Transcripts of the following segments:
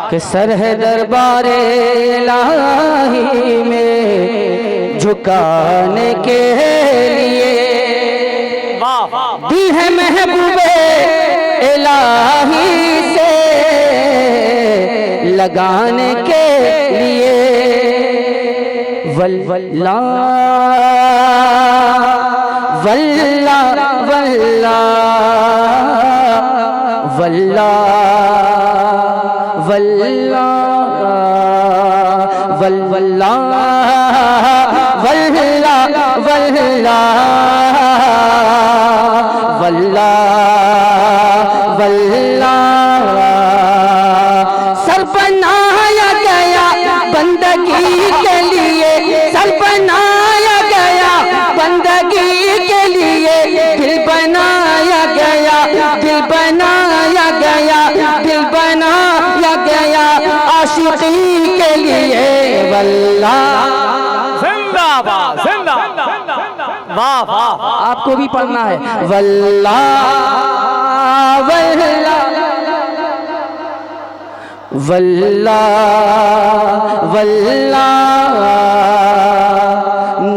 कि सर है दरबारे इलाही में झुकाने के लिए दी है महबूबे इलाही से लगाने के लिए वल्ला वल्ला वल्ला वल्ला वल्ला वल्ला वल्ला वल्ला वल्ला वल्ला सर बनाया गया बंदगी के लिए, सर बनाया गया बंदगी के लिए, दिल बनाया गया, दिल बनाया गया, दिल बनाया गया आशिकी के लिए। वल्लाह जिंदाबाद जिंदाबाद वाह वाह। आपको भी पढ़ना है वल्लाह वल्लाह वल्लाह वल्लाह।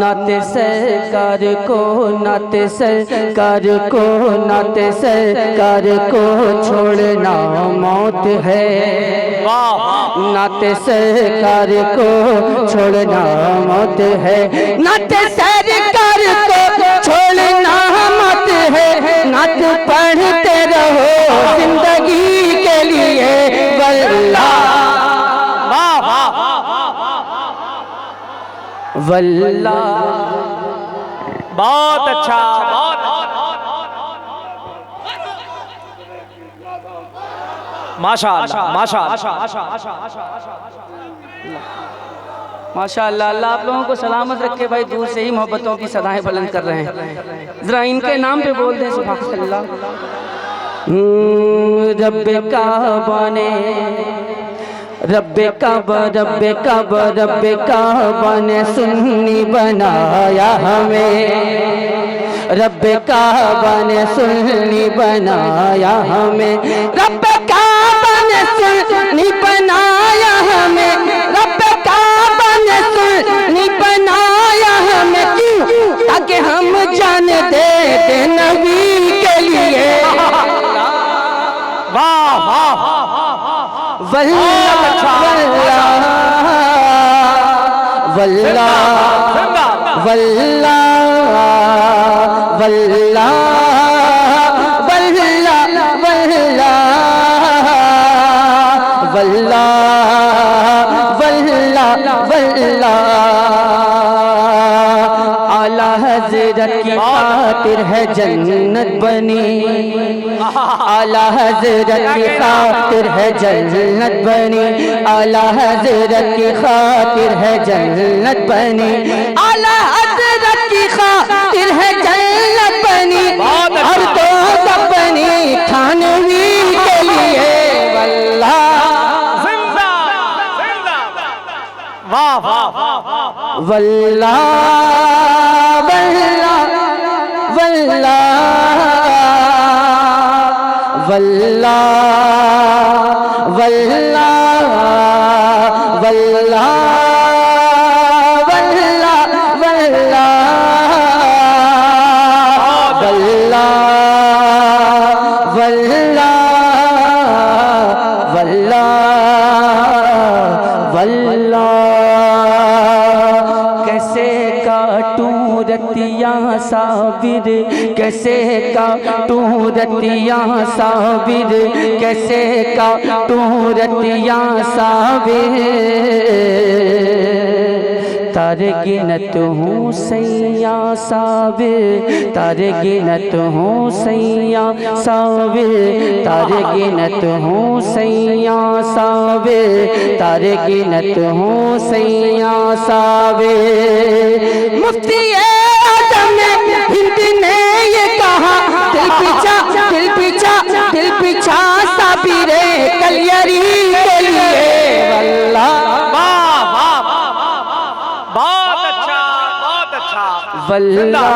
नाते सरकार को, नाते सरकार को, नाते सरकार को छोड़ना मौत है। नाते सरकार को छोड़ना मौत है, नाते सरकार को छोड़ना मौत है। नात पढ़ते रहो जिंदगी के लिए। वल्लाह वल्लाह। बहुत अच्छा, बहुत माशाअल्लाह माशाअल्लाह माशाअल्लाह। अल्लाह आप लोगों को सलामत रखे भाई, दूर से ही मोहब्बतों की सदाएं बुलंद कर रहे हैं। जरा इनके नाम पे बोल दें सुभान अल्लाह। रब्बे काबा ने, रब्बे काबा, रब्बे काबा, रब्बे काबा ने सुन्नी बनाया हमें। रब्बे काबा ने सुन्नी बनाया हमें, रब्बे काबा ने सुन्नी बनाया हमें, रब्बे काबा ने सुन्नी बनाया हमें, ताकि हम जान दे नबी के लिए। वाह वाह। वल्लाह वल्लाह वल्लाह वल्लाह वल्लाह वल्लाह वल्लाह वल्लाह। आला हज़रत की खातिर है जन्नत बनी, आला हज़रत की खातिर है जन्नत बनी, आला हज़रत की खातिर है जन्नत बनी, आला हज़रत की खातिर है जन्नत बनी, और तो बनी थानवी के लिए। वल्लाह वाह वाह। वल्लाह वल्लाह वल्लाह वल्लाह वल्लाह वल्लाह वल्लाह वल्लाह वल्लाह वल्लाह वल्लाह। कैसे काटूं रतियाँ साबिर, कैसे काटूं रतियाँ साबिर, कैसे काटूं रतियाँ साबिर। तारे गिनत हूँ सैया साबिर, तारे गिनत हूँ सैया साबिर, तारे गिनत हूँ सैया साबिर, तारे गिनत हूँ सैया साबिर। मुफ्ती आज़म ने हिंद ने ये कहा, दिल पीछा दिल पीछा दिल पीछा साबिरे कलियरी के लिए। वल्लाह बहुत अच्छा बहुत अच्छा। वल्लाह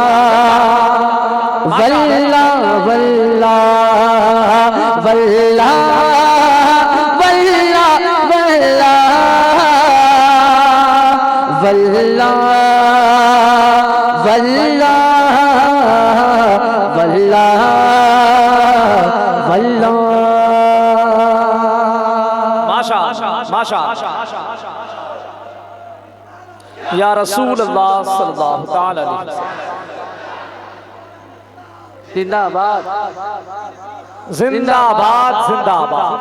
वल्लाह वल्लाह वल्लाह वल्लाह माशाअल्लाह माशाअल्लाह या रसूल अल्लाह सल्लल्लाहु तआला अलैहि वसल्लम। जिंदाबाद जिंदाबाद जिंदाबाद।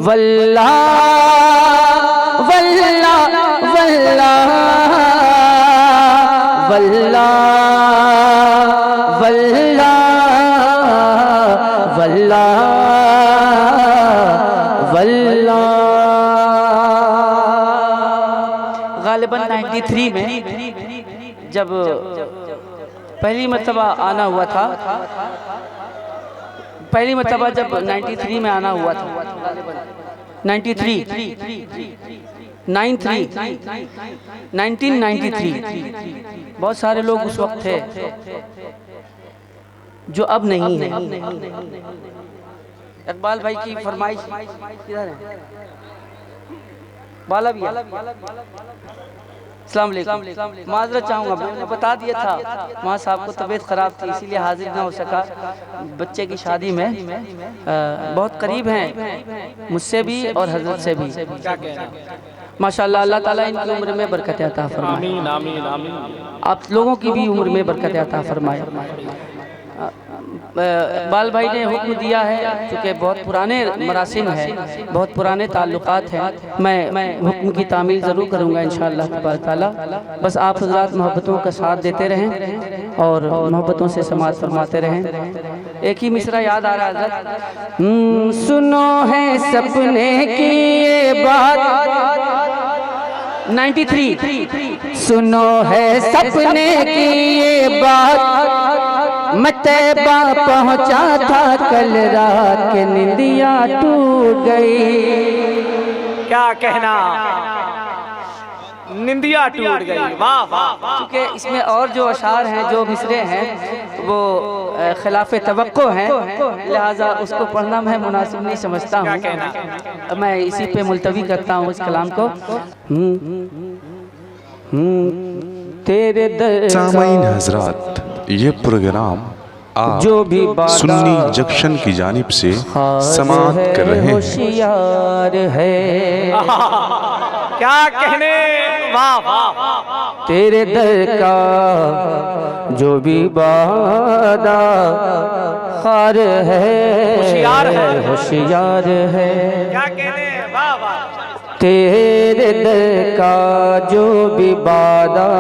वल्ला वल्ला वल्ला वल्ला वल्ला वल्ला वल्ला। गालिबन 93 में जब पहली मर्तबा आना हुआ था, पहली मर्तबा जब 93 में आना हुआ था, 1993 बहुत सारे लोग उस वक्त थे जो अब नहीं है। इकबाल भाई की फरमाइश किधर है? बाला भी अस्सलाम वालेकुम, माजरत चाहूँगा, मैंने बता दिया था वहाँ साहब को तबीयत ख़राब थी इसीलिए हाजिर ना हो सका। बच्चे की शादी में बहुत करीब हैं मुझसे भी और हजरत से भी। माशाअल्लाह, अल्लाह ताला इनकी उम्र में बरकत अता फरमाए, आमीन आमीन आमीन। आप लोगों की भी उम्र में बरकत अता फरमाए। इकबाल भाई ने हुक्म दिया है, चूँकि बहुत पुराने मरासिम है, बहुत पुराने ताल्लुकात हैं, मैं हुक्म की तामील ज़रूर करूँगा इंशाअल्लाह तबारक ताला। बस आप हज़रात मोहब्बतों का साथ देते रहें और मोहब्बतों से समाज फरमाते रहें। एक ही मिसरा याद आ रहा है हज़रत, सुनो है सपने की ये बात 93, सुनो है सपने की ये बात, मैं तैबा पहुंचा था कल रात के निंदिया टूट गई। क्या कहना, निंदिया टूट गई। वाह वाह। क्योंकि इसमें और जो अशार हैं, जो मिसरे हैं, वो खिलाफे तवक्को हैं, लिहाजा उसको पढ़ना मैं मुनासिब नहीं समझता हूँ। मैं इसी पे मुलतवी करता हूँ इस कलाम को। तेरे दर सामाईन हजरात, ये प्रोग्राम आप जो भी सुन्नी जंक्शन की जानिब से समाअत कर रहे हैं। होशियार है, क्या कहने। वाह वाह। तेरे दर का जो भी वादा खार है, होशियार है, होशियार है। क्या कहने। वाह वाह। तेरे दर का जो भी वादा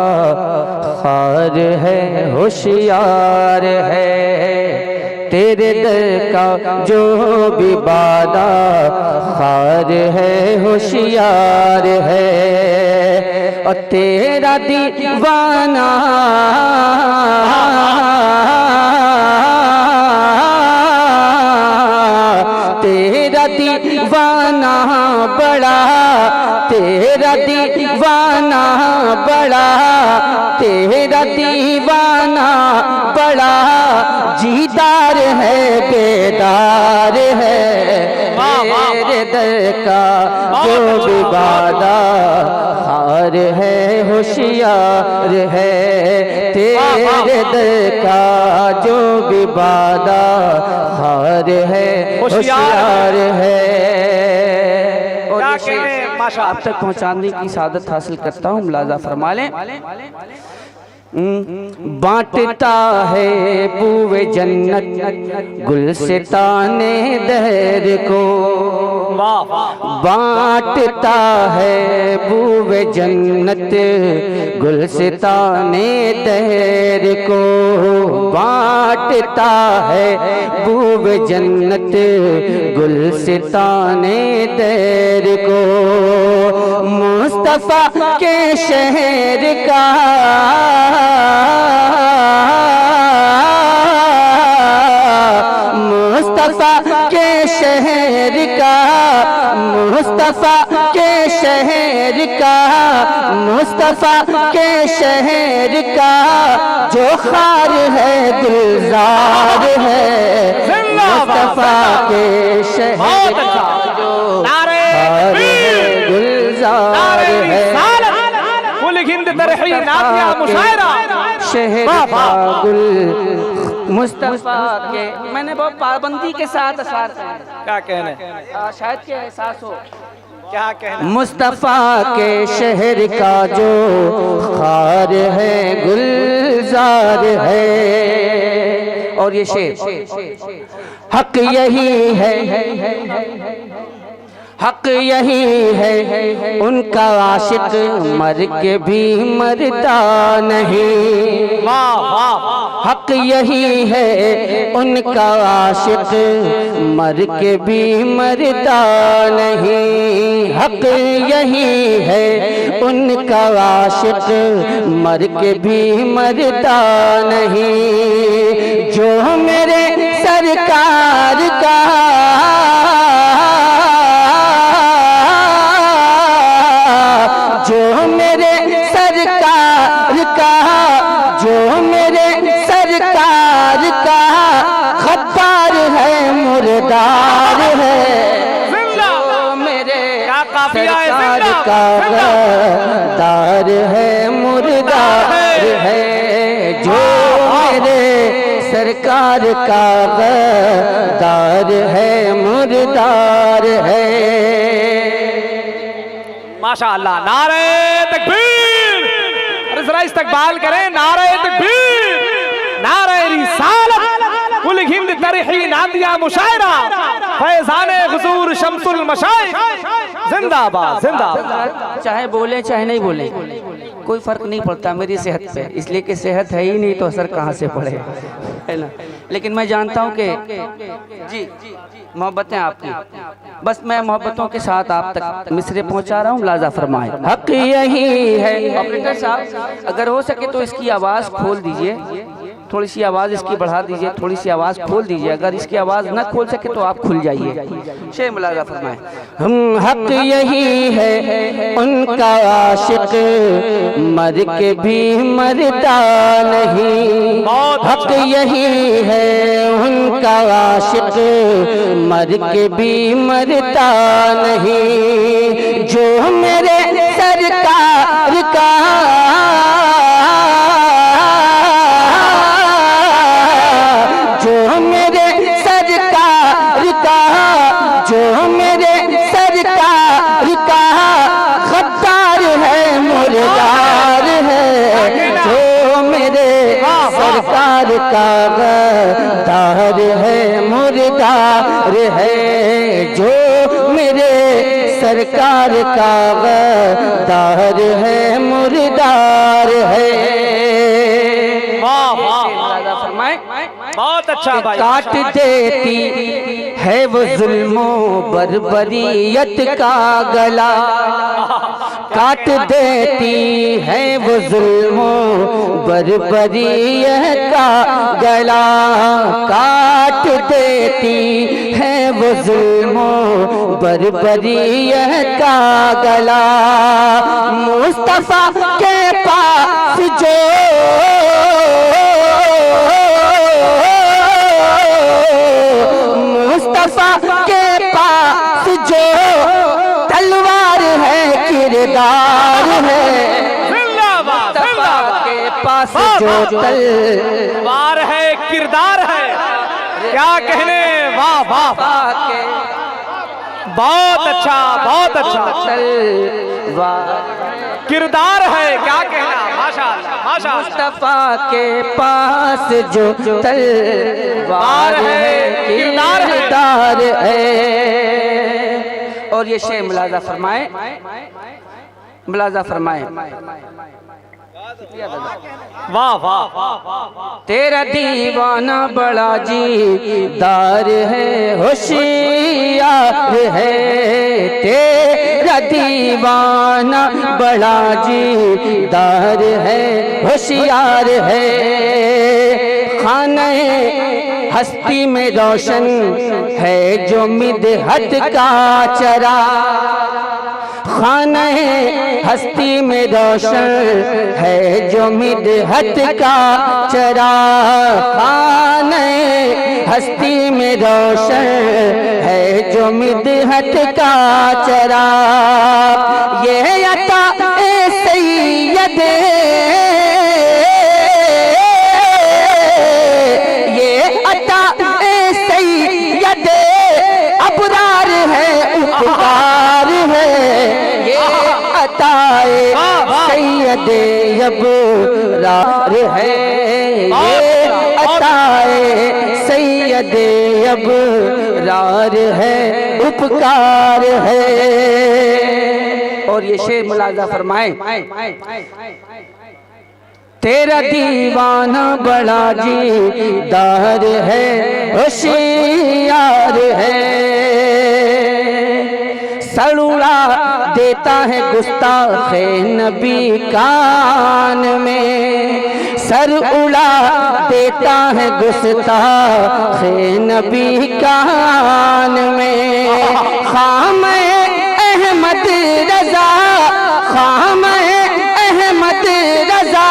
खार है, होशियार है। तेरे दर का जो भी वादा खार है, होशियार है। और तेरा दीवाना तेरा दीवाना बड़ा, तेरा दीवाना बड़ा, तेरा दीवाना बड़ा जीदार है, बेदार है। तेरे दर का जो भी वादा खार है, होशियार है। तेरे दर का जो भी वादा खार है, होशियार है। और इसे आप तक पहुँचाने की सादत हासिल करता हूँ, मुलाजा फरमा लें। बांटता है बूवे जन्नत गुलसिताने दहर को, बांटता है बूवे जन्नत गुलसिताने दहर को, बांटता है बूवे जन्नत गुलसिताने दहर को। मुस्तफा के शहर का मुस्तफा के शहर का, मुस्तफा के शहर का, मुस्तफा के शहर का जो खार है, गुलजार है। मुस्तफा के शहर का जो खार है, गुलजार है। गुल हिंद तरही नादिया मुशायरा शहर का गुल मुस्तफा के। मैंने बहुत पाबंदी के साथ अशार क्या कहने शायद के एहसास हो। क्या कहने मुस्तफा के शहर का जो खार है गुलजार है। और ये शेर हक यही है, हक यही है उनका आशिक मर के भी मरता नहीं। हक यही है उनका आशिक मर के भी मरता नहीं। हक यही है उनका आशिक मर के भी मरता नहीं। जो मेरे सरकार का जो मेरे सरकार का खद्दार है मुर्दार है। जो मेरे सरकार का गद्दार है मुर्दार है। जो मेरे सरकार का गद्दार है मुर्दार है। माशाअल्लाह, नारे तकबीर। अरे जरा इस्तकबाल करें, नारे तकबीर, नारे रिसालत, गुल हिंद तरही नादिया मुशायरा, फैज़ाने हुजूर शम्सुल मशाइख, जिंदाबाद जिंदाबाद। चाहे बोले चाहे नहीं बोले कोई फर्क नहीं पड़ता मेरी सेहत पे, इसलिए कि सेहत है ही नहीं तो असर कहाँ से पड़े, है ना। लेकिन मैं जानता हूँ कि जी मोहब्बतें आपकी, बस मैं मोहब्बतों के साथ आप तक मिसरे पहुँचा रहा हूँ। लाजा फरमाए हक यही है। ऑपरेटर साहब अगर हो सके तो इसकी आवाज़ खोल दीजिए, थोड़ी सी आवाज़ इसकी बढ़ा दीजिए, थोड़ी सी आवाज़ खोल दीजिए। अगर इसकी आवाज़ न खोल सके तो आप खुल जाइए। शेर मुलाजा फरमाए हम हक यही है उनका आशिक मर के भी मरता नहीं। हक यही है उनका आशिक मर के भी मरता नहीं। जो मेरे सरकार का खद्दार है मुर्दार है। जो मेरे सरकार का गद्दार है मुर्दार है। जो मेरे सरकार का गद्दार है मुर्दार है। बहुत अच्छा भाई। काट देती है वो जुल्मों बर्बरियत का गला, काट देती है वो जुल्मों बर्बरियत का गला, काट देती है वो जुल्मों बर्बरियत का गला। मुस्तफा के पास जो मुस्तफा के पास जो तलवार है किरदार है। मुस्तफा के पास जो तलवार है किरदार है। क्या कहने, वाह वाह, बहुत अच्छा बहुत अच्छा। तलवार किरदार है, क्या कहना, माशाअल्लाह माशाअल्लाह। मुस्तफा के पास जो तलवार है किरदार है। और ये शेर मुलाजा फरमाए, मुलाजा फरमाए वाह वाह। तेरा दीवाना बड़ा जीदार है होशियार है। तेरा दीवाना बड़ा जीदार है होशियार है। खाने हस्ती में रोशन है जो मिदहत का चरा, खाने हस्ती में रोशन है जो मिदहत का चरा, खाने हस्ती में रोशन है जो मिदहत का चरा। ये अता ए सैयद सैयदे अबरार है, ये अताए सैयदे अबरार है, उपकार है। और ये शेर मुलाजा फरमाए, तेरा दीवाना बड़ा दीदार है, होशियार है, सर उड़ा देता है गुस्ताखे नबी कान में, सर उड़ा देता है गुस्ताखे नबी कान में। खाम अहमद रजा, खाम अहमद रजा,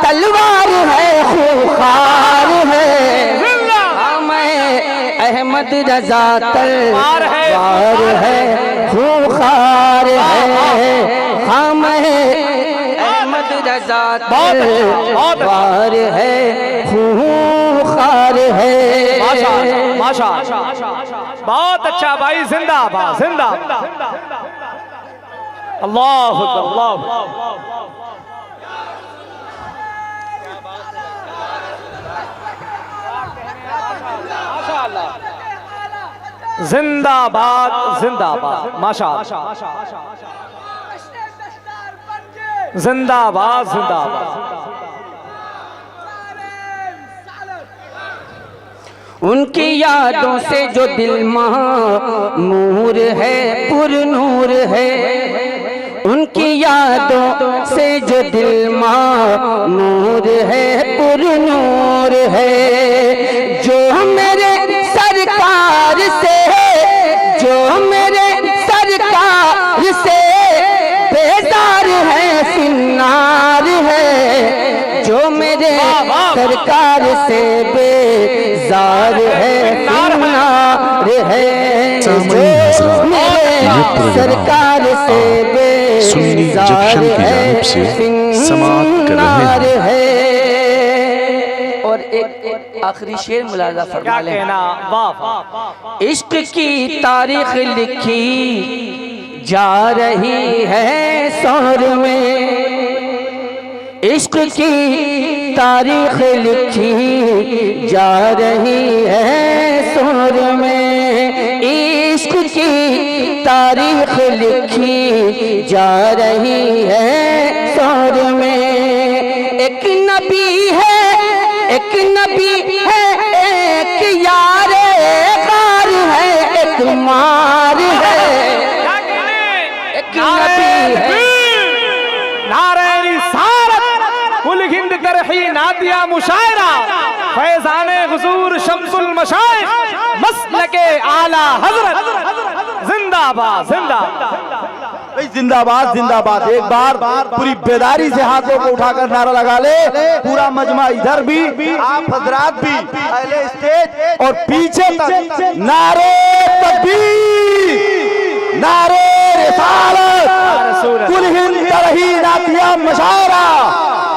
तलवार है खूंखार है, खाम अहमद रजा तलवार है, खूंखार है, खाम अहमद रजा तलवार है, खूंखार है। माशाअल्लाह, बहुत अच्छा भाई, जिंदाबाद जिंदाबाद, अल्लाह अल्लाह। जिंदाबाद जिंदाबाद, माशाअल्लाह, जिंदाबाद जिंदाबाद। उनकी यादों से जो दिल मामूर है, पुरनूर है, उनकी यादों से जो दिल मामूर है, पुरनूर है, जो मेरे सरकार से, जो मेरे सरकार से बेजार है, सिन्नार है, जो मेरे सरकार से बेजार है, सिन्नार है, जो मेरे सरकार से बेजार है, सिन्नार है। और एक आखिरी शेर मुलाजा फरमा लें, इश्क की तारीख लिखी जा रही है सौर में, इश्क की तारीख लिखी जा रही है सौर में, इश्क की तारीख लिखी जा रही है सौर में। एक नबी है, एक नबी है, एक यारे कार है, एक मार है, एक नबी है, नारे रिसालत, कुल हिंद तरही नादिया मुशायरा, फैज़ाने हुजूर शम्सुल मशाइख, मसलके आला हजरत, जिंदाबाद जिंदाबाद जिंदाबाद जिंदाबाद। एक बार पूरी बेदारी से हाथों को उठाकर नारा लगा ले, पूरा मजमा इधर भी, आप हजरात भी, पहले स्टेज और पीछे तक नारे तकबीर, नारे रिसालत, कुल हिंद तरही नादिया मुशायरा,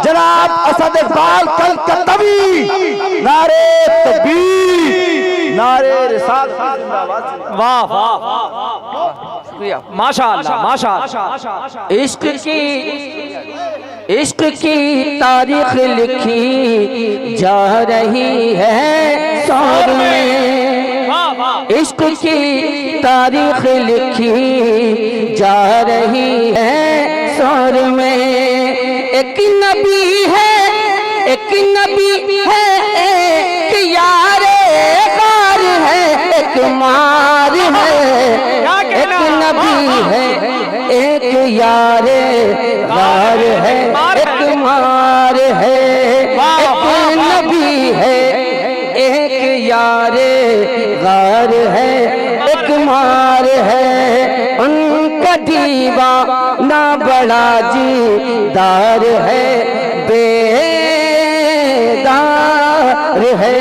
जनाब असद इकबाल कलकत्तवी, नारे तकबीर, नारे रिसालत, जिंदाबाद। वाह वाह, माशाअल्लाह माशाअल्लाह। इश्क की तारीख लिखी जा रही है सौर में, इश्क की तारीख लिखी जा रही है सौर में। एक नबी है, एक नबी है, एक यारे कार है, एक मार है, एक नबी है, एक यारे गार है, एक मार है, एक नबी है, एक यारे गार है, एक मार है, उनका दीवाना बड़ा दीदार है, बेदार है।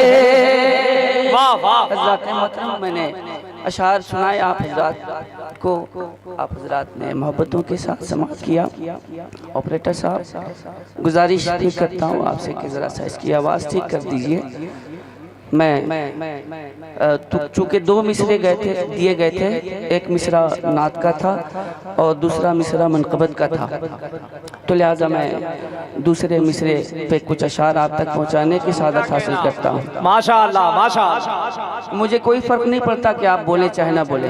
वाह वाह। हज़रात मोहतरम, मैंने अशार सुनाए आप हजरात को, आप हजरात ने मोहब्बतों के साथ समाप्त किया। ऑपरेटर साहब, गुजारिश भी करता हूँ आपसे कि ज़रा सा इसकी आवाज़ ठीक कर दीजिए। चूँकि 2 मिसरे दिए गए थे, एक मिसरा नात का था और दूसरा मिसरा मनक़बत का था, तो लिहाजा मैं दूसरे मिसरे पे कुछ अशार आप तक पहुँचाने की सादत हासिल करता हूँ। माशाअल्लाह माशाअल्लाह। मुझे कोई फ़र्क नहीं पड़ता कि आप बोले चाहे ना बोले।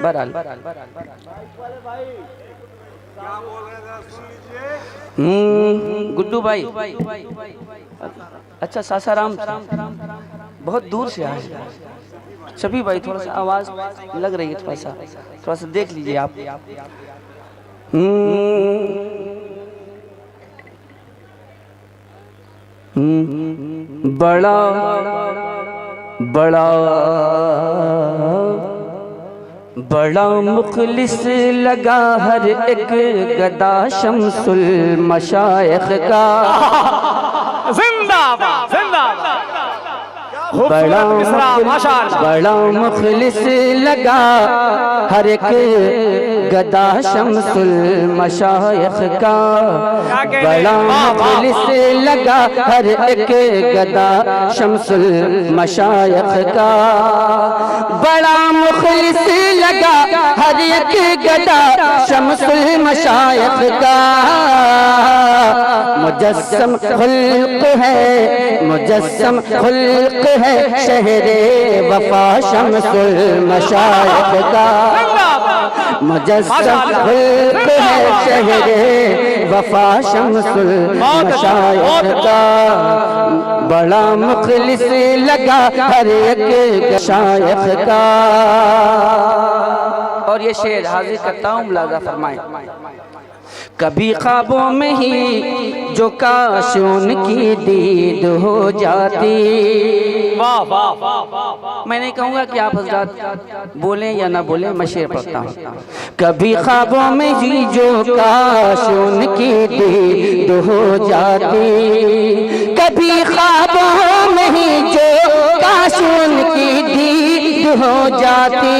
बहरहाल गुड्डू भाई, अच्छा सासाराम बहुत दूर से आए। शफी भाई थोड़ा सा आवाज़ लग रही है, थोड़ा सा देख लीजिए आप। बड़ा बड़ा बड़ा मुखलिस लगा हर एक गदा शम्सुल मशाइख का। जिंदाबाद जिंदाबाद। बड़ा मुखलिस लगा हर एक गदा शम्सुल मशाइख का। बड़ा मुखलिस लगा हर एक गदा शम्सुल मशाइख का। बड़ा मुखलिस लगा हर एक गदा शम्सुल मशाइख का। मुजस्सम खुल्क है, मुजस्सम खुल्क है शहरे वफा शम्सुल मशाइख का। मुजस्सम खुल्क है शहरे वफा शम्सुल मशाइख का। बड़ा मुखलिस लगा हर एक शाइख का। और ये शेर हाजिर करता हूँ, मुलाजा फरमाएं। कभी ख्वाबों में ही जो काश उनकी दीद हो जाती। वाह वाह वाह। मैं नहीं कहूँगा कि आप हज़रात बोलें या ना बोलें, मैं शेर पढ़ता हूँ। कभी ख्वाबों में ही जो काश उनकी दीद हो जाती। कभी ख्वाबों में ही जो काश उनकी दीद हो जाती।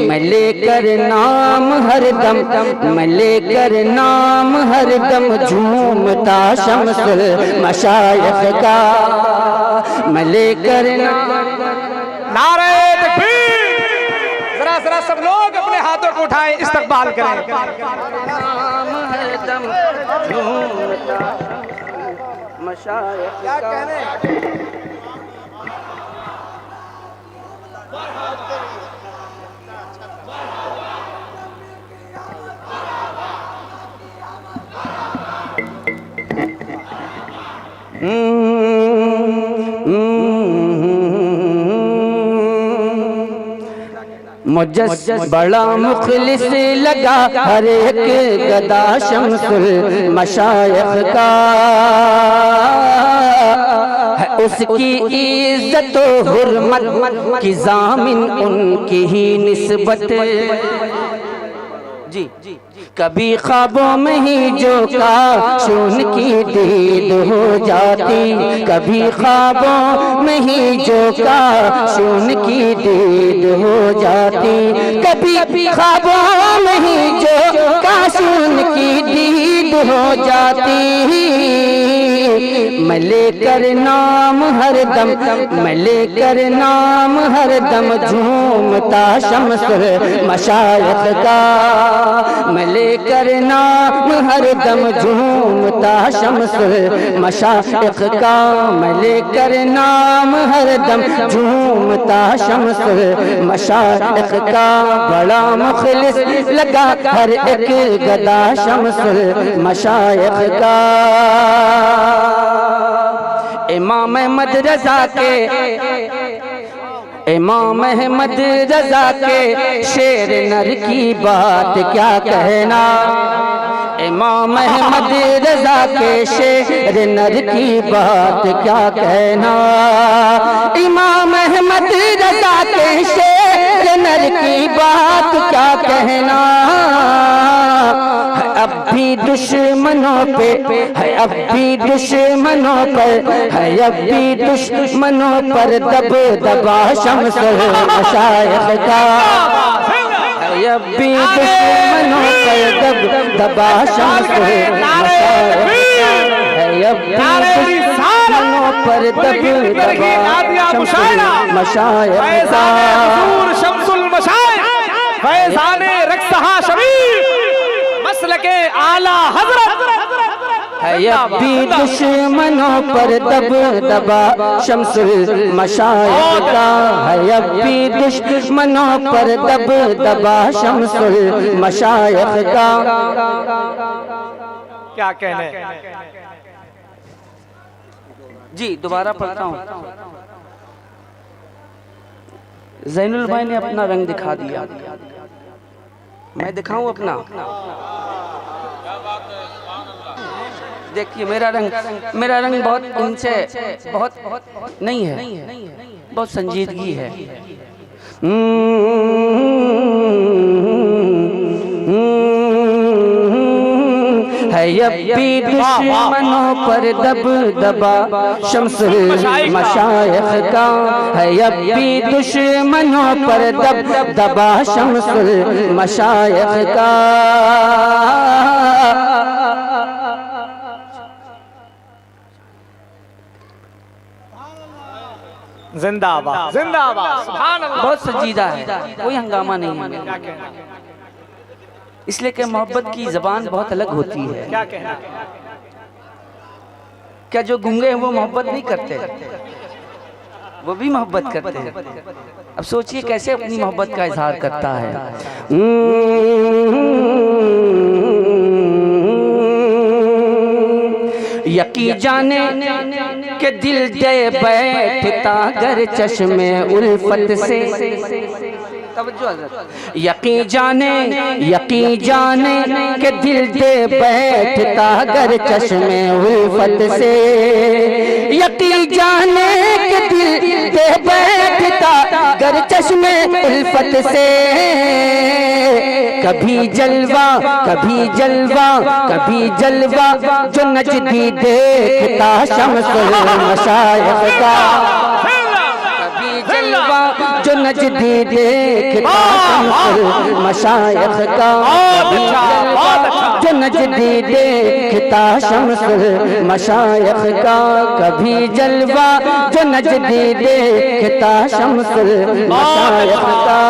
मैं लेकर नाम हरदम, मैं लेकर नाम हरदम झूमता शम्सुल मशाइख का। मैं लेकर नारे तकबीर। जरा जरा सब लोग अपने हाथों को उठाएं, इस्तकबाल करें। नाम हरदम झूमता मशाइख क्या कहने? मुजस्सिम बड़ा मुखलिस लगा हर एक गदा शम्सुल मशाइख का। है उसकी इज्जत हुर्मत की जामिन उनकी ही निस्बत। जी कभी ख्वाबों में ही जो काश उनकी दीद हो जाती। कभी ख्वाबों में ही जो काश उनकी दीद हो जाती। कभी ख्वाबों में ही जो काश उनकी दीद हो जाती। मैं लेकर नाम हरदम, मैं लेकर नाम हरदम झूमता शम्सुल मशाइख का। मैं लेकर नाम हरदम झूमता शम्सुल मशाइख का। मैं लेकर नाम हरदम झूमता शम्सुल मशाइख का। बड़ा मुखलिस लगा हर एक गदा शम्सुल मशाइख का। इमाम अहमद रज़ा के, इमाम अहमद रज़ा के शेर नर की बात क्या कहना। इमाम अहमद रज़ा के शेर नर की बात क्या कहना। इमाम अहमद रज़ा के शेर नर की बात क्या कहना। अब भी दुश्मनों पे है, अब भी दुश्मनों पर है, अब भी दुश्मनों पर दबदबा शम्सुल मशाइख का। अब भी दुश्मनों पर दबदबा शम्सुल मशाइख का। नारे रिसालत पर दब दबा मशाइख का हुजूर शम्सुल मशाइख फैज़ाने रक्सहा शबीर मसलके आला हज़रत है अब भी दुश्मनों पर दब दबा शम्सुल मशाइख का। है अब भी दुश्मनों पर दब दबा शम्सुल मशाइख का। क्या कहने जी दोबारा पढ़ता हूँ। ज़ैनुल भाई ने अपना रंग दिखा दिया, मैं दिखाऊं अपना। देखिए मेरा रंग बहुत इनसे बहुत नहीं है, बहुत संजीदगी है। है अब भी दुश्मनों पर दब दबा शम्सुल मशाइख का। है अब भी दुश्मनों पर दब दबा शम्सुल मशाइख का। जिंदाबाद जिंदाबाद सुभान अल्लाह। बहुत संजीदा है, कोई हंगामा नहीं है, इसलिए कि मोहब्बत की ज़बान बहुत अलग होती है। क्या कहना क्या जो गूंगे हैं वो मोहब्बत नहीं करते, वो भी मोहब्बत करते हैं। अब सोचिए कैसे अपनी मोहब्बत का इजहार करता है। यकी जाने के दिल दे बैठता गर चश्मे उल्फत से। यकी जाने के दिल दे बैठता गर चश्मे उल्फत से। यकी जाने के दिल दे बैठता गर चश्मे उल्फत से। कभी जलवा कभी जलवा कभी जलवा जो नजदी देखता शम्सुल मशाइख का। कभी जलवा जो नजदी देखता शम्सुल मशाइख का। कभी जलवा जो नजदी देखता शम्सुल मशाइख का। कभी जलवा जो नजदी देखता शम्सुल मशाइख का।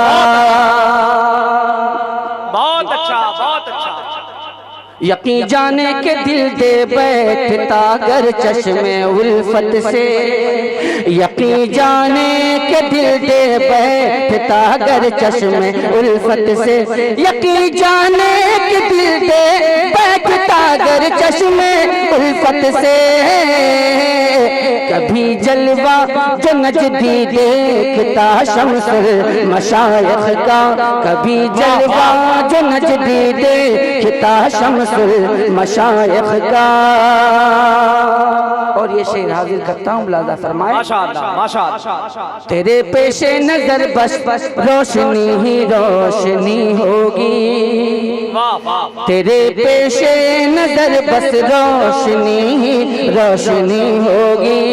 बहुत अच्छा बहुत अच्छा। यकी जाने के दिल दे बैठता गर चश्मे उल्फत से। यकी जाने के दिल दे बैठता गर चश्मे उल्फत से। यकी जाने के दिल दे बैठता गर चश्मे उल्फत से। कभी जलवा जो नजदी देखता शम्सुल मशाइख का। कभी जलवा जो नजदी देखता शम्सुल मशाइख का। और ये शेर हाजिर करता हूँ, मुलाज़ा फरमाए। माशाअल्लाह माशाअल्लाह। तेरे पेशे नजर बस रोशनी ही रोशनी होगी। तेरे पेशे नजर बस रोशनी ही रोशनी होगी।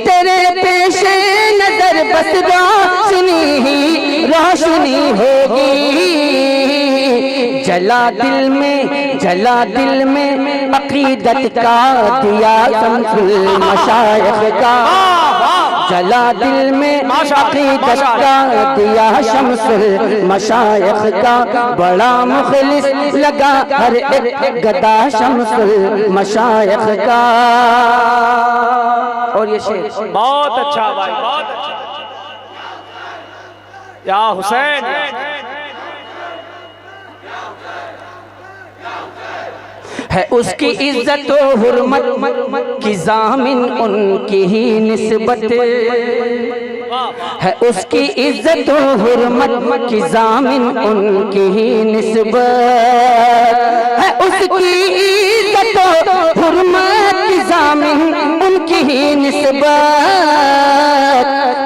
तेरे पेशे नजर बस रोशनी ही रोशनी होगी। जला दिल में अकीदत का दिया शम्सुल मशाइख का। जला दिल में अकीदत का दिया शम्सुल मशाइख का। बड़ा मुखलिस लगा हर एक गदा शम्सुल मशाइख का। और ये शेर बहुत अच्छा भाई बहुत अच्छा। या हुसैन है उसकी इज्जत व हुर्मत की जामिन उनकी ही निस्बत। है उसकी इज्जत व हुर्मत की जामिन उनकी ही निस्बत। है उसकी इज्जत व हुर्मत की जामिन उनकी ही निस्बत।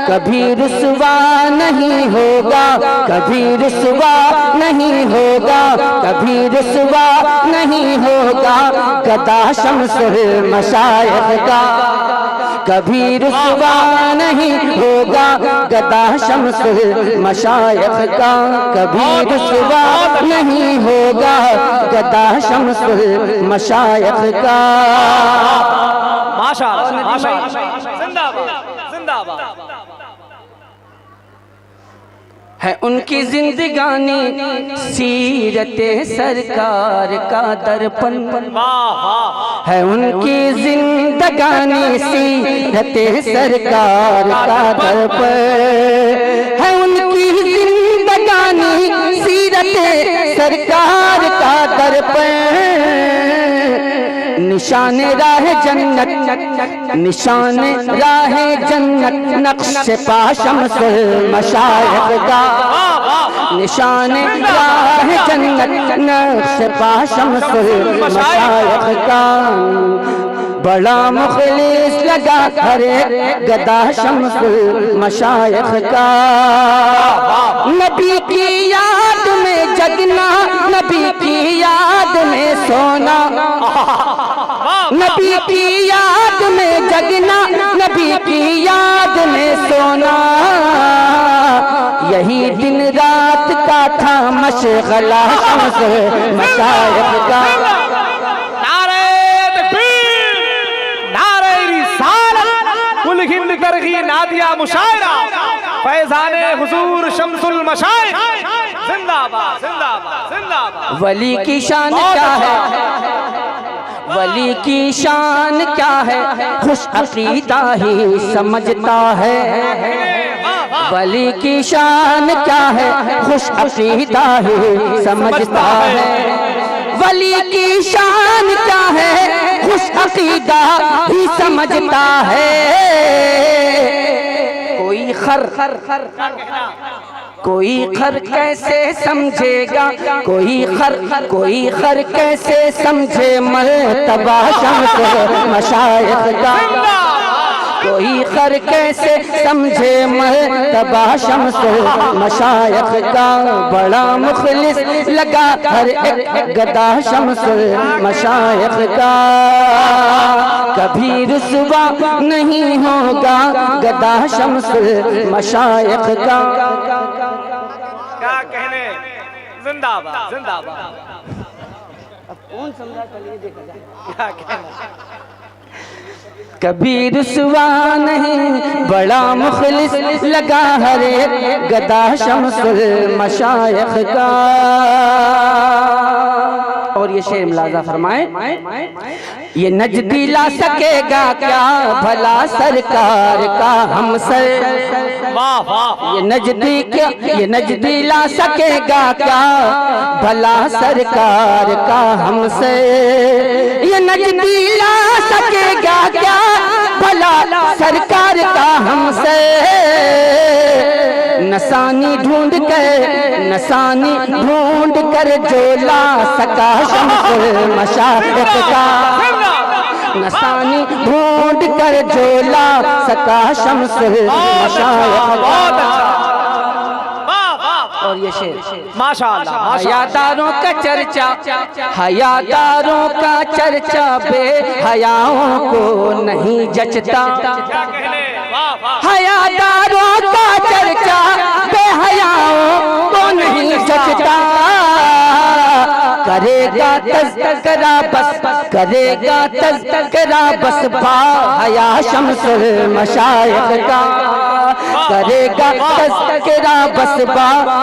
कभी रुसवा नहीं होगा, कभी रुसवा नहीं होगा, कभी रुसवा नहीं होगा गदा शम्सुल मशाइख का। कभी रुसवा नहीं होगा गदा शम्सुल मशाइख का, कभी रुसवा नहीं होगा गदा शम्सुल मशाइख का। माशाअल्लाह माशाअल्लाह, जिंदाबाद जिंदाबाद। है उनकी जिंदगानी सीरते सरकार का दर्पण, है उनकी जिंदगानी सीरते सरकार का दर्पण, है उनकी जिंदगानी सीरते सरकार का दर्पण। निशान राह जन्नत, निशान राह जन्नत नक्श पा शम्सुल मशाइख का, निशान राह जन्नत नक्श पा शम्सुल मशाइख का। बड़ा मुखलिस लगा हर एक गदा शम्सुल मशाइख का। नबी की याद में जगना, नबी की याद में सोना, नबी की याद में जगना, नबी की याद में सोना, यही दिन रात का था मशगला शम्सुल मशाइख का। हिंद करगी नादिया मुशायरा फैजाने हुजूर शम्सुल मशाइख, जिंदाबाद जिंदाबाद जिंदाबाद। वली की शान क्या है, वली की शान क्या है, खुश अकीदा ही समझता है। वली की शान क्या है, खुश अकीदा ही समझता है। वली की शान क्या है, खुश अकीदा ही समझता है। कोई खर कैसे समझेगा, कोई खर कैसे समझे मर्तबा शम्सुल मशाइख का। कोई खर कैसे समझे मर्तबा शम्सुल मशाइख का। बड़ा मुखलिस लगा हर एक गदा शम्सुल मशाइख का। कभी रुसवा नहीं होगा गदा शम्सुल मशाइख का। क्या कहने, जिंदाबाद जिंदाबाद। कौन समझा चलिए देखा जाए। क्या कहना, कभी रुसवा नहीं, बड़ा मुखलिस लगा हरे गदा शम्सुल मशाइख का। और ये शेर मुलाजा फरमाए, ये नजदी ला सकेगा क्या भला सरकार का हमसर। ये नजदी ला सकेगा क्या भला सरकार का हमसे। ये नजदी ला सकेगा क्या भला सरकार का हमसे। नसानी ढूंढ कर जो ला सका शम्सुल मशाइख का। नसानी ढूंढ कर जो ला सका शम्सुल मशाइख का। और ये शेर माशाअल्लाह, हयादारों का चर्चा, हयादारों का चर्चा बेहयाओं को नहीं जचता। हयादारों का चर्चा बेहयाओं को नहीं जचता। करेगा तज़किरा बस, करेगा तज़किरा बस हया शम्सुल मशाइख का। करेगा तज़किरा बस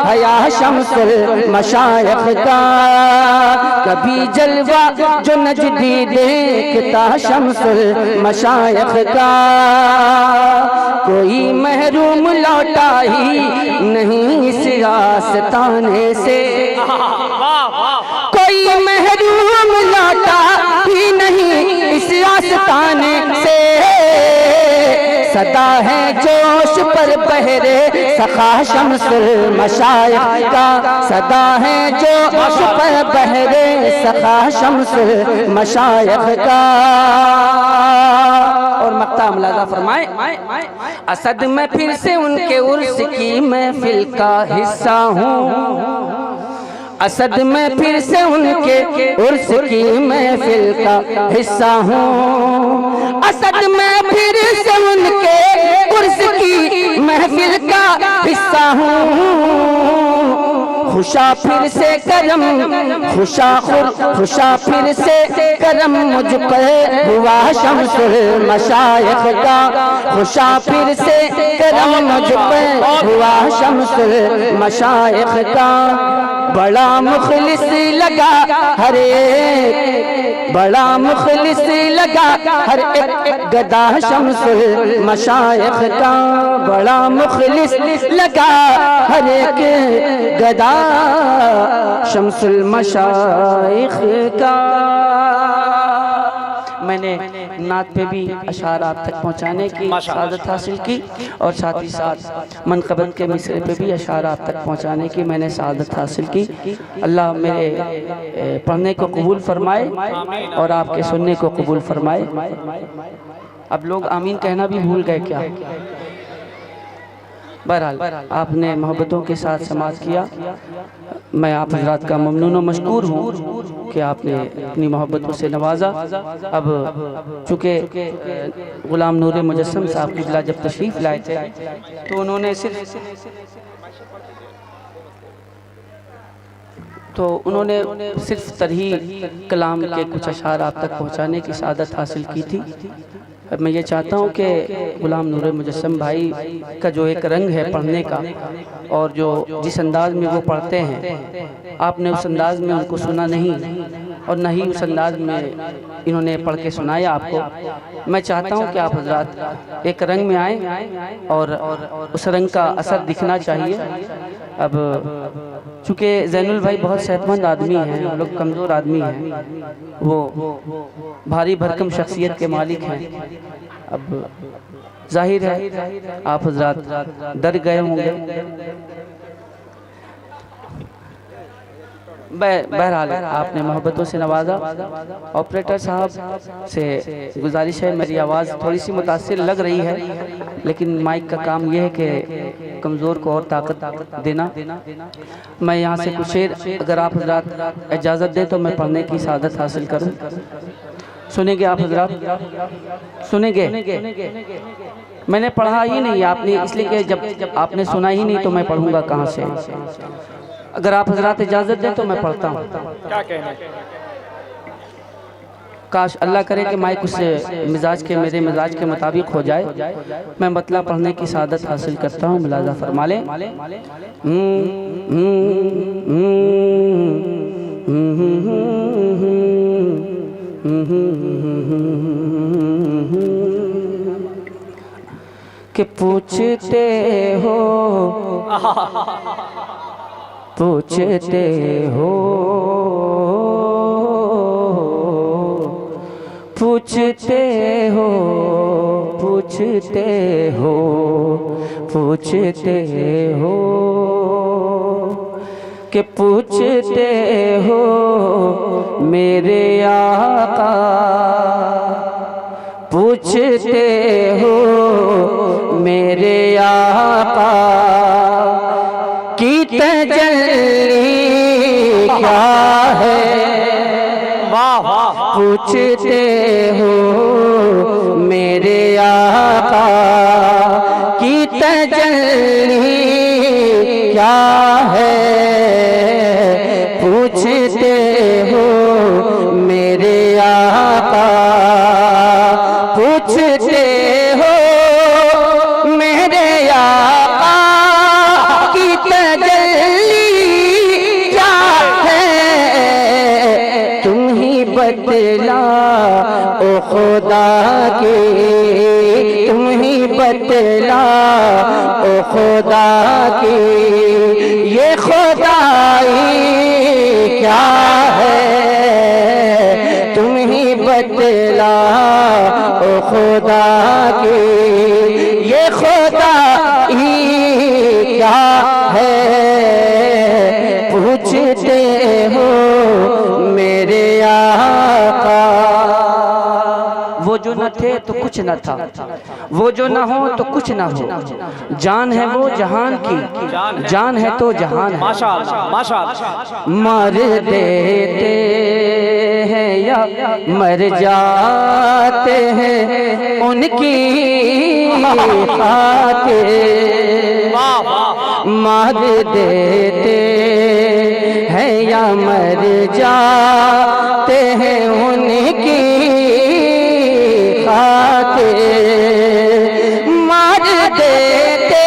हया शम्सुल मशाइख का। कभी जलवा जो नजदी देखता शम्सुल मशाइख का। कोई महरूम लौटा ही नहीं इस आस्ताने से। कोई महरूम लौटा ही नहीं इस आस्ताने से। सदा है जोश पर बहरे सखा शम्सुल मशाइख का। सदा है जोश पर बहरे सखा शम्सुल मशाइख का। और मक्ता मुलाजा फरमाए, असद में फिर से उनके उर्स की महफिल का हिस्सा हूँ। असद में फिर से उनके उर्स की महफिल का हिस्सा हूँ। असद में फिर से उनके उर्स की महफिल का हिस्सा हूँ। खुशा फिर से करम खुशा फिर से करम मुझ पर हुआ शम्सुल मशाइख का। खुशा फिर से करम मुझ पर हुआ शम्सुल मशाइख का। बड़ा मुखलिस लगा हर एक, बड़ा मुखलिस लगा हर एक गदा शम्सुल मशाइख का। बड़ा मुखलिस लगा हर एक गदा शम्सुल मशाइख का। मैंने नात पे भी अशार आप तक पहुँचाने की सादत हासिल की और साथ ही साथ मनक़बत के मिसरे पे भी अशार आप तक पहुँचाने की मैंने सादत हासिल की। अल्लाह मेरे पढ़ने को कबूल फरमाए और आपके सुनने को कबूल फरमाए। अब लोग आमीन कहना भी भूल गए क्या? बहरहाल आपने मोहब्बतों के साथ समाज किया। मैं आप हज़रात का ममनून और मशकूर हूँ कि आपने अपनी मोहब्बतों से नवाजा। अब चूँकि ग़ुलाम नूर मुजस्सम साहब क़िबला जब तशरीफ़ लाए थे तो उन्होंने सिर्फ तरही कलाम के कुछ अशार आप तक पहुँचाने की सादत हासिल की थी। अब मैं ये चाहता हूँ कि ग़ुलाम नूर मुजस्सम भाई का जो एक रंग है पढ़ने का और जो जिस अंदाज़ में वो पढ़ते हैं, आपने उस अंदाज़ में उनको सुना नहीं और न ही उस अंदाज़ में इन्होंने पढ़ के सुनाया आपको। मैं चाहता हूँ कि आप हज़रात एक रंग में आएँ और उस रंग का असर दिखना चाहिए। अब चूँकि ज़ैनुल भाई बहुत सेहतमंद आदमी हैं, वो लोग कमज़ोर आदमी हैं, वो भारी भरकम शख्सियत के मालिक हैं। अब जाहिर है आप हज़रात डर गए होंगे। बहरहाल आपने मोहब्बतों से नवाजा। ऑपरेटर साहब से गुजारिश है, मेरी आवाज़ थोड़ी सी मुतासिर लग रही है, लेकिन माइक का काम यह है कि कमज़ोर को और ताकत देना। मैं यहाँ से कुछ शेर अगर आप हज़रात इजाज़त दें तो मैं पढ़ने की सादत हासिल करूँ। सुनेंगे आप हज़रात? सुनेंगे? मैंने पढ़ा ही नहीं आपने, इसलिए कि जब आपने सुना ही नहीं तो मैं पढ़ूँगा कहाँ से? अगर आप हज़रात इजाज़त दें तो मैं पढ़ता हूँ। क्या कहना? काश अल्लाह करे कि माइक उससे मिजाज के मेरे मिजाज के मुताबिक हो जाए। मैं मतलब पढ़ने की सादत हासिल करता हूँ, मुलाज़ा फरमा लें। कि पूछते हो पूछते हो पूछते हो पूछते हो पूछते हो कि पूछते हो मेरे आका, पूछते हो मेरे आका की तजल्ली क्या है। पूछते हो मेरे आका की तजल्ली क्या है। पूछते हो मेरे आका, पूछते हो मेरे आका की तजल्ली क्या है। तुम ही बतला ओ खुदा के, तुम ही बतला ओ खुदा के ये खुदाई क्या है। तुम ही बतला ओ खुदा के ये खुदाई क्या है। पूछते हो मेरे आका, वो जो न थे तो कुछ न था, वो जो न हो तो कुछ न हो, जान है वो जहान की, जान है तो जहान है। माशाअल्लाह माशाअल्लाह। मर देते हैं या मर जाते हैं उनकी खातिर, मर देते हैं या मर जाते हैं उनकी खातिर, मर देते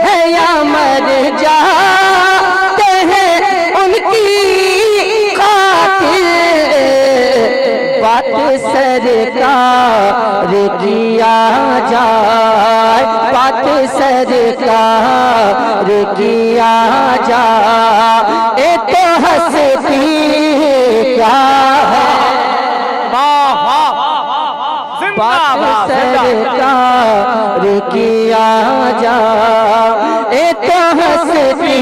हैं या मर जाते हैं उनकी खातिर, बात सरकार किया जाए, बात सरकार किया जाए तो हंसती क्या है, बात सरकार किया जाए तो हंसती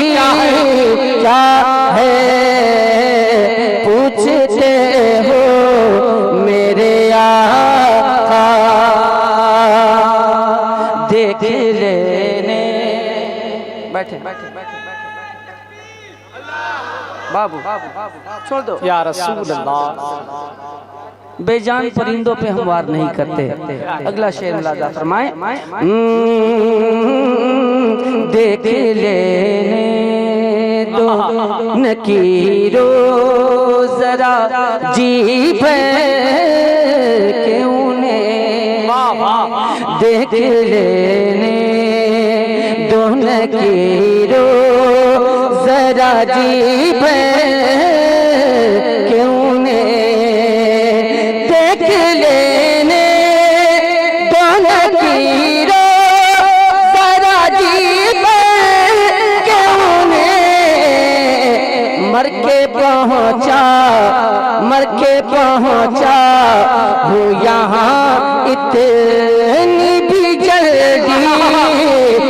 क्या है, पूछते हो मेरे आका देख लेने। बैठे बैठे बाबू छोड़ दो। या रसूल अल्लाह। बेजान परिंदों पे हम वार नहीं करते। अगला शेर मुलाजा फरमाए, देख लेने दो नकीरो जरा जी भर के उन्हें, देख लेने दो नकीरो जरा जी भर के उन्हें, देख लेने दो नकीरो जरा जी भर के उन्हें, मर के पहुँचा हूँ यहाँ इतना